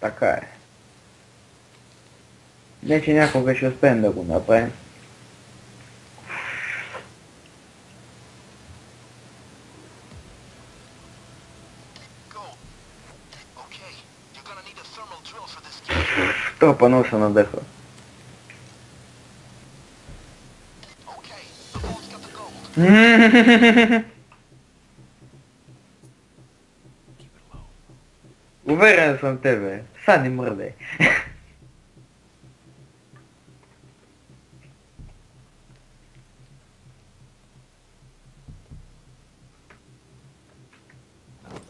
Така е. Не, че някога ще успеем да го направим. Топа много се надъхва. Уверен съм в тебе. Са не мърдай.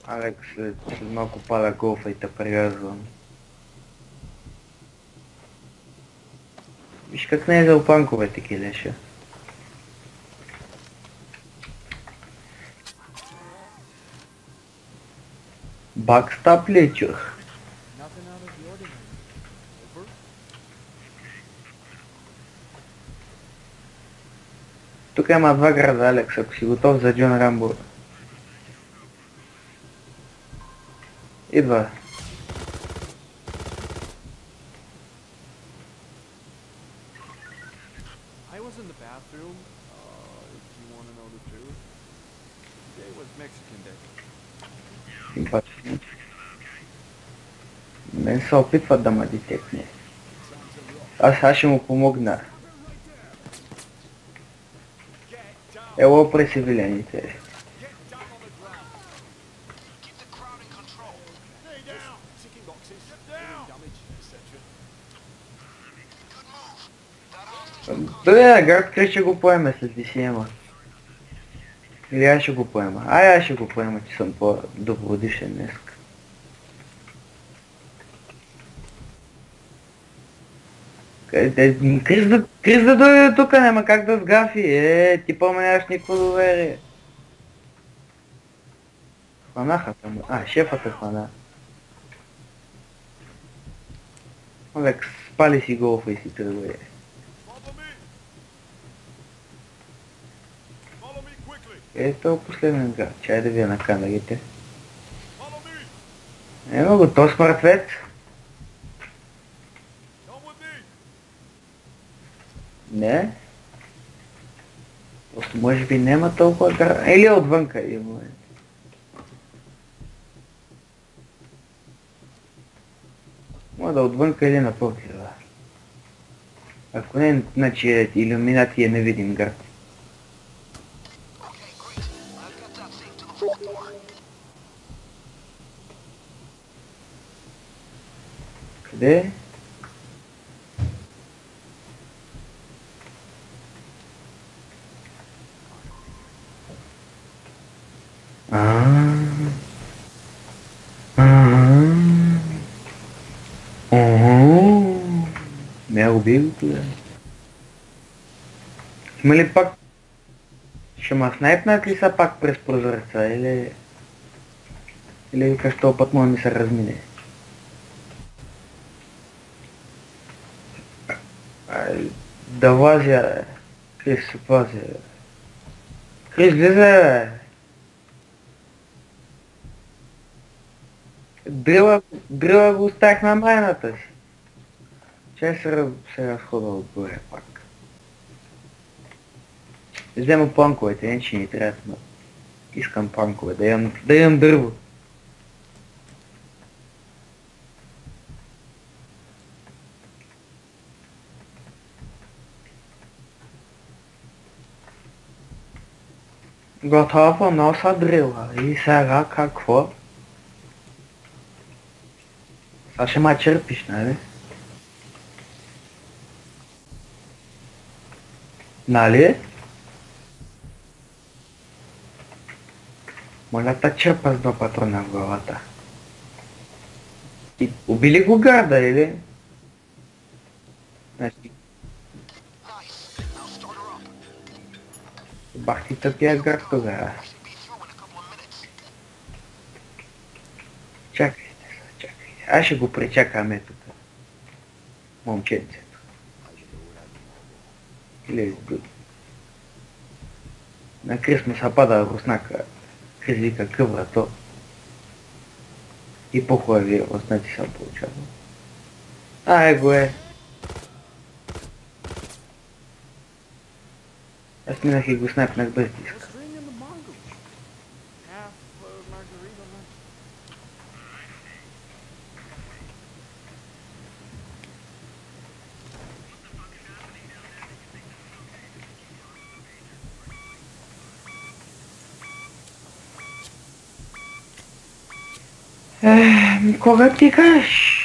Алекс, след малко пада голфа и те превязвам. Виж как не е за опанковете, килеша. Бакстап ли чух? Тук има два града, Алекс, ако си готов за Джон Рамбо. Идва. I was in the bathroom, if you want to know the truth. Today was Mexican Day. Симпатично. Мен се опитват да ме детекне. Аз ще му помогна. Ело при сивилените. Да, град Крис ще го поеме след DCM-а. Или аз ще го поема. Аз ще го поема, че съм по-добродишен днес. Крис да дойде тук, няма как да сгафи. Ти по-меняваш никакво доверие. Хванаха там. Шефата хвана. Алекс, спали си голфа и си тръгва. Ето последен град. Чай да ви на камерите. Ема го, то с мъртвец. Не. Просто може би няма толкова град. Или отвънка има. Може да отвънка или на покрива. Ако не, значи иллюминати е невидим град. Къде? Не я убил туда. Има ли пак... Ще ма снайпнат ли са пак през прозореца или... Или викаш този път може ми се размине? Да влазя, бе. Крис, влазя, бе. Крис, влиза, бе. Дрила го оставих на майната си. Чай се разхода отгоре пак. Взема планковете, не че ни трябва, но искам планкове, да имам дърво. Готово носа дрила. И сега какво? Сега ще ма черпиш, нали? Нали? Моля да черпа с 2 патрона в главата. И убили го гарда, или? Значи... Бах ти тъпия град тогава. Чакайте. Аз ще го пречакаме тук. Момченцето. Или... На Крис му се пада руснака. Крис вика къвра то. И по-хубави оснати съм получавал. Го е. Аз минах и го снайпнах без диска. Just ring in the mongoose. Half margarita lunch. Кога ти кажеш?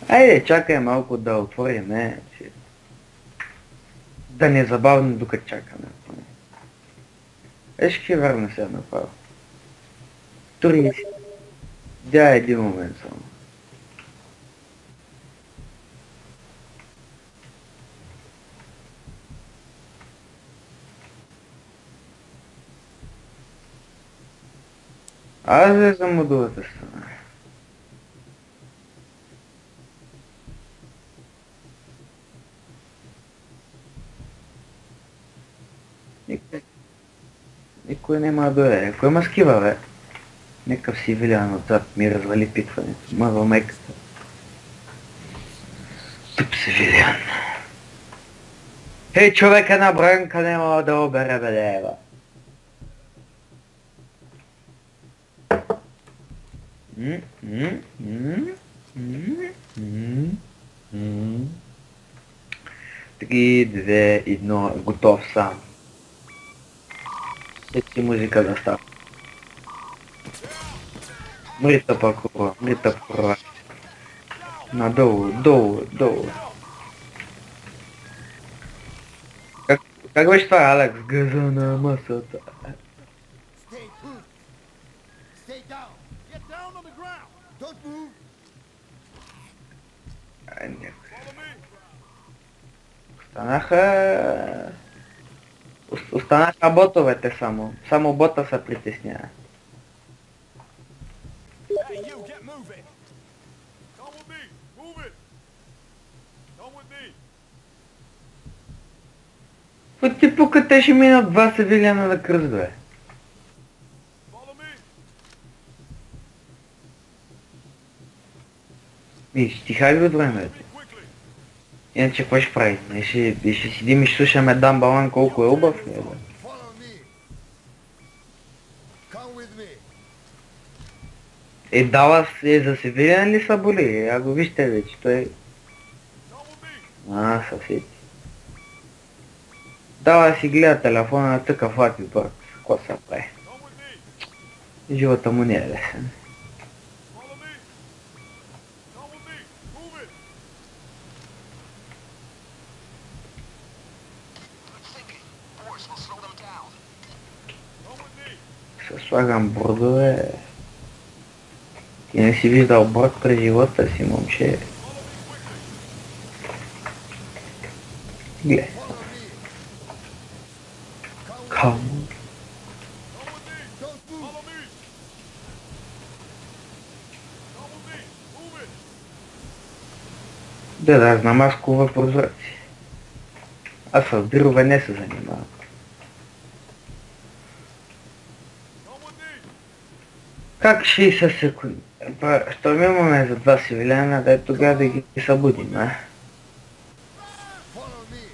Айде, чакай малко да отвориме. Да не е забавно докато чакаме. Ще върна сега направо. 30. Да, един момент само. Аз да съм от другата страна. Никой няма да дойде. Кой има скива, бе? Некъв си Вилян отзад ми развали питването. Мъва меката. Туп си Вилян. Хей, човека на бранка няма да обере бедева. Три, две, едно, готов сам. Сети музика да става. Мрита пакова, мрита пакова. Надолу, долу. Как беше това, Алекс? Газа на масата. Stay put. Stay down. Get down on the ground. Don't move. Follow me. Останаха ботовете само. Само бота се притеснява. Hey, you, get moving. Come with me. Move it. Come with me. По ти пука те ще минат два Севиляна на кръст, бе. Follow me. И стиха ли от времето? Quickly. Иначе какво ще правим? Ще седим и слушаме Дан Балан колко е убав ли, бе? Follow me. Come with me. Далас е за Севилян ли са боли? А го вижте вече, той... Come with me. Съседи. Далас си гледа телефона на тъкав Лапи Бърк. Какво се прави? Come with me. Живота му не е лесен. Follow me. Come with me. Move it. Come with me. Се слагам бордове. Ти не си виждал брод през живота си, момче. Гледай. Follow me. Камо. Come with me. Don't move. Follow me. Come with me. Move it. Да знам аз кува прозраци. Аз с дирове не се занимавам. Come with me. Как 60 секунди? Що ми имаме за два Севиляна, дай тогава да ги събудим, а? Follow me.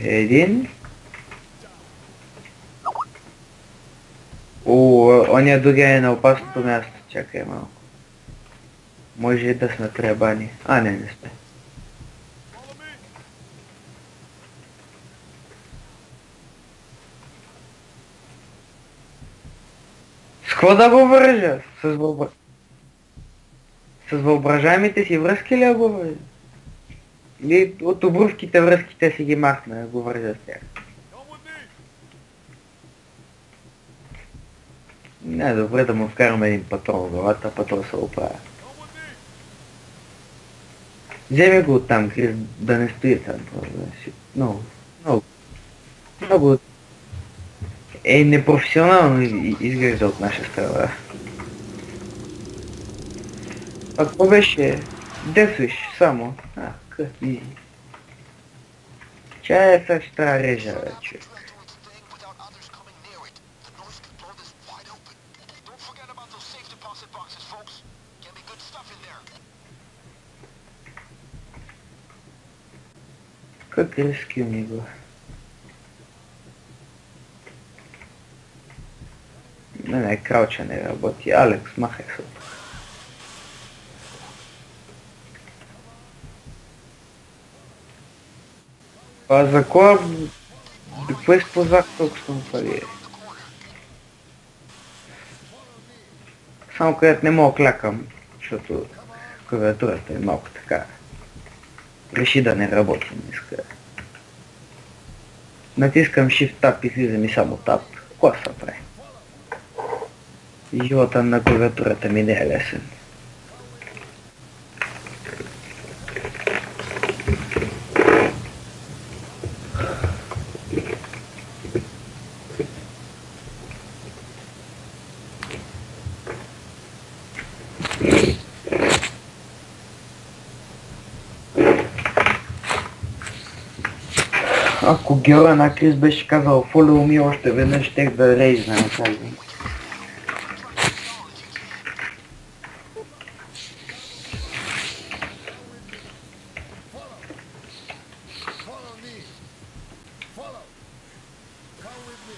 Един. Оня другия е на опасното място. Чакай малко. Може и да сме требани. Не сме. Follow me. С какво да го вържа? С въображаемите си връзки ли го вържа? Или от обрувките връзките си ги махна, да го вържа с тях? Come with me. Не е добре да му вкараме един патрон в главата, патрон се оправя. Come with me. Вземи го оттам, Крис, да не стои там. Много непрофесионално изглежда от наша страна. А какво беше? Десвиш само. Къти. Чая сега ще трябва режа, бе, човек. knew it. The North could blow this wide open. Don't forget about those safe deposit boxes, folks. Can be good stuff in there. Как риски у него. Не, крауча не работи. Алекс, махай се. А за кой... Какво използвах толкова съм фали? Само където не мога клякам, защото клавиатурата е малко така. Реши да не работи днеска. Натискам Shift Tab и излиза ми само Tab. Какво се прави? Живота на клавиатурата ми не е лесен. Ако героя на Крис беше казал follow me още веднъж, щех да рейзнем тази. Follow me. Follow. Come with me.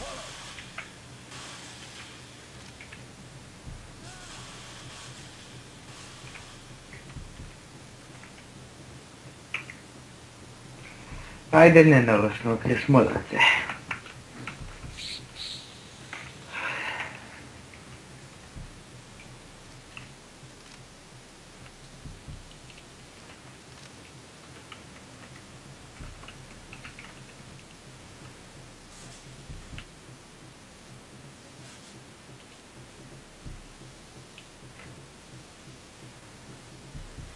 Follow. Айде не нарочно, Крис, моля те.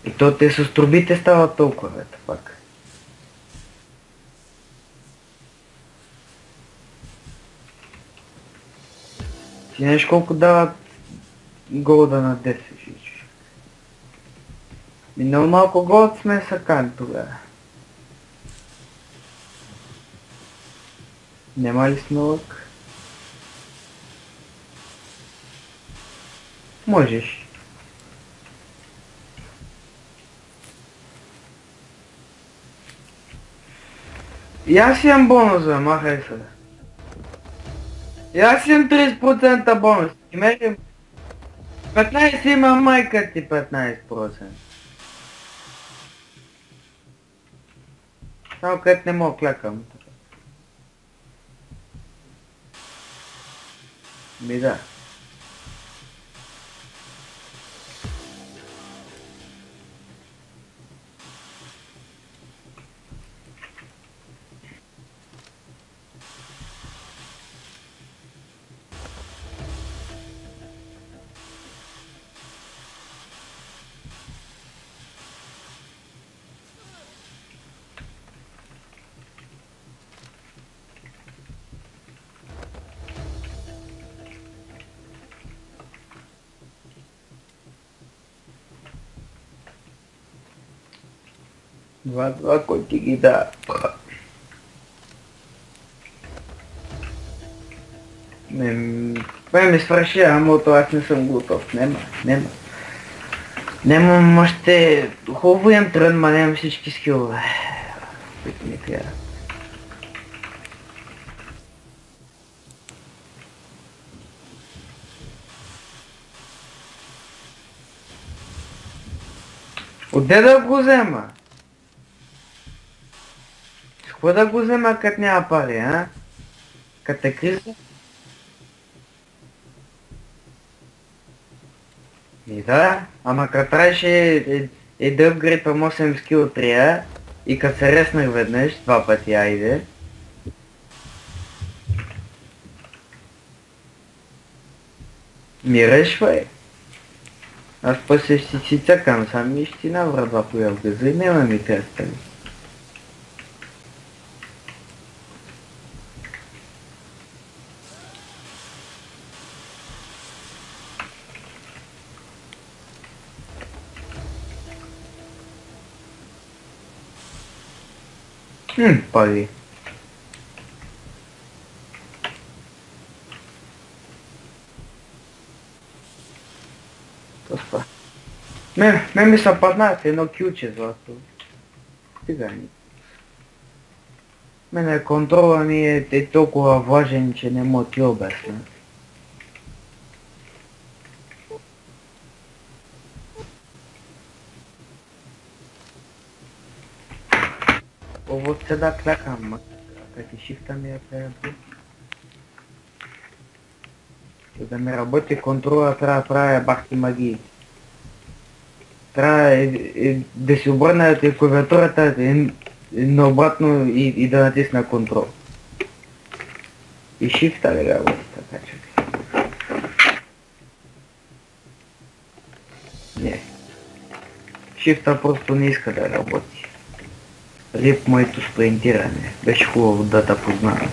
И то те с трубите стават толкова, бе, пак. Ти знаеш колко дават голда на 10 жичи? Много малко голд сме сакан тогава. Нема ли смълък? Можеш. И аз имам бонус, бе, махай се. И аз имам 30% бонус. И мерим 15 има майка ти 15%. Само където не мога клякам. Ми да. Два кой ти ги да. Това ми свърши, ама аз не съм готов. Нема. Нямам още... Хубаво имам трън, ма нямам всички скилове. Които ми трябва. Отде да го взема? С кого да го взема, като няма пари, а? Като е криза? И да, ама като трябваше да апгрейдвам 8 скил 3 и като се реснах веднъж, 2 пъти, айде. Ми решвай. Аз после ще си цъкам сам и ще ти навръдва по газа и няма ми теста. Пари. Ăsta. Mi s-a паднат едно кюче злато. Цигани. Мене контрола ми е толкова важен, че не мога ти обясня. Вот сюда клякам, как и шифтами я трябва. За да ми работи контрола, трябва да правя бахти магии. Трябва да си обърна клавиатурата наобратно и да натисна контрол. И шифта ли работи, така че. Не. Шифта просто не иска да работи. Рип моето спринтиране. Беше хубаво да те познавам.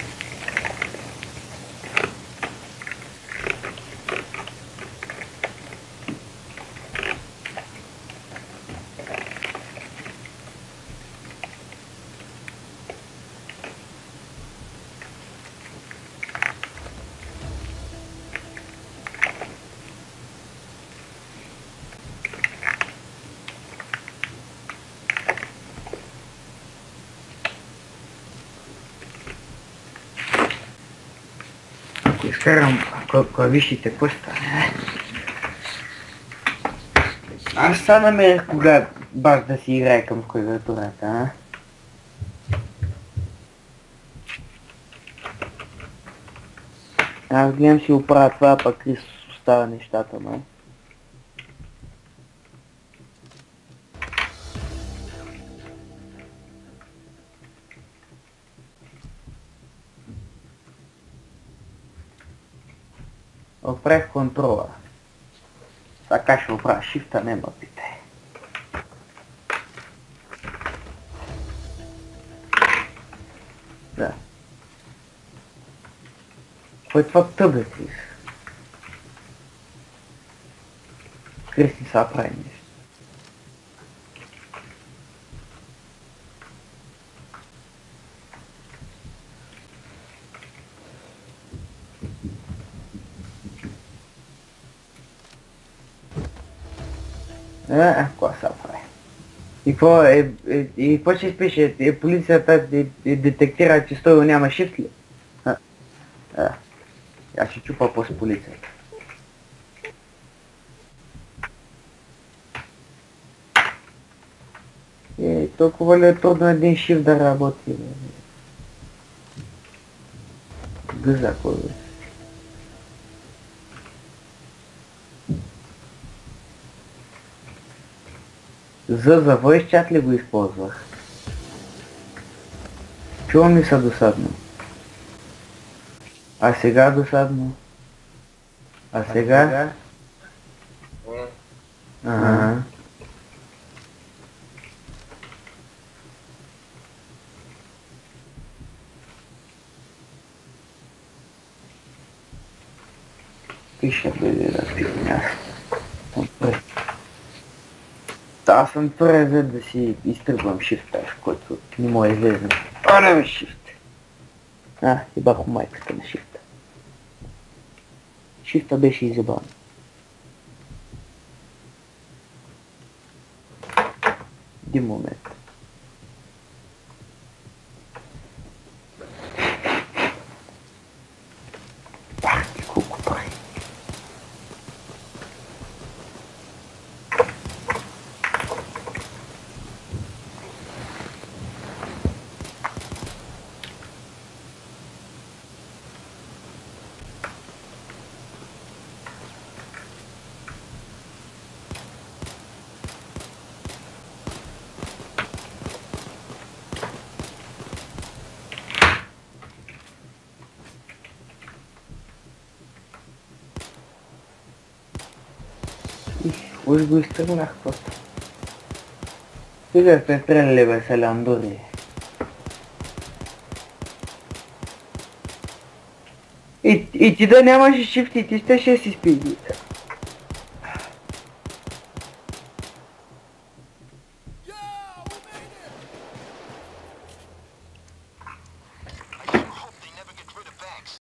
Ако изкарам клавишите, какво стане? Аз са намерих кога баш да си играе към клавиатурата, а? Аз гледам си оправя това, пък Крис остава нещата, но... Оправих контрола. Така ще оправя шифта, нема питай. Да. Кой е това тъбе, Крис? Крис не са прави нещо. Какво са прави? И какво ще изпише? Полицията детектира, че Стоил няма шифт ли? Аз ще чупа после полицията. Толкова ли е трудно един шифт да работи? Гъза, кой бе? За voice chat ли го използвах? Чува ми са досадно. А сега досадно. А сега? Ага. Пише бъде да пивня. Аз съм турезен да си изтръгвам шифта, който не може излезе. Оле шифт! Ебах майката на шифта. Шифта беше изебан. Един момент. Бах ти колко прави. Уж го изтръгнах просто. Сега сте стрелили бе, селяндури. И ти да нямаш шифт и ти ще си спиди.